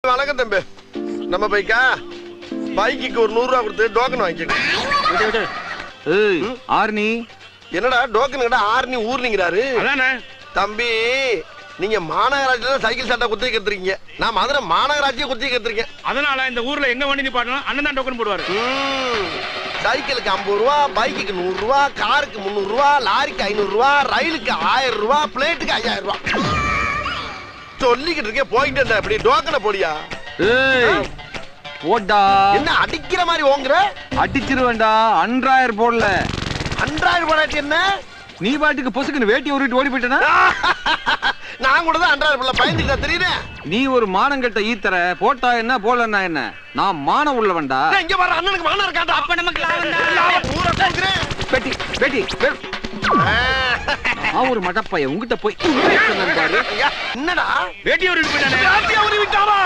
வணக்கம் தம்பி. நம்ம பைக்கா பைக்கு ஒரு 100 ரூபா கொடுத்து டோக்கன் வாங்கிக்க. ஆர்னி என்னடா டோக்கன் கிட்ட ஆர்னி ஊர்னிங்கிறாரு தம்பி. நீங்க மாநகராட்சியில சைக்கிள் சட்டை குத்தி கத்துறீங்க, நான் மதுரை மாநகராட்சியை குத்தி கத்துறீங்க. அதனால இந்த ஊர்ல எங்க வண்டி நிப்பாட்டணும் அண்ணன் தான் டோக்கன் போடுவாரு. சைக்கிளுக்கு 50 ரூபா, பைக்குக்கு 100 ரூபா, காருக்கு 300 ரூபா, லாரிக்கு 500 ரூபா, ரயிலுக்கு 1000 ரூபா, பிளேட்டுக்கு 5000 ரூபா. சொல்லிக்கிட்டு இருக்கேன் போயிட்டு இருந்தா இப்படி டோக்கனை போடியா. போடா. என்ன அடிக்கிற மாதிரி ஓங்குற? அடிச்சிருவேண்டா. 10000 போடல. 10000 போடாட்டி என்ன? நீ பாட்டுக்கு பொசுக்குன்னு வேட்டி உருட்டு ஓடி போயிட்டனா? நான் கூட தான் 10000 போடல பயந்துட்டா தெரியுதே. நீ ஒரு மானங்கட்ட ஈத்தற. போட்டா என்ன போலன்னா என்ன? நான் மானம் உள்ளவன்டா. இங்க வர அண்ணனுக்கு மானம் இருக்காடா. அப்ப நமக்கு லாபம்டா. பூரா போக்குறேன். பெட்டி பெட்டி. ஒரு மடப்பைய உங்கிட்ட போய் பாரு. என்னடா வேட்டி உருட்டு போயிட்டானே. வேட்டி உருவி விட்டாரா?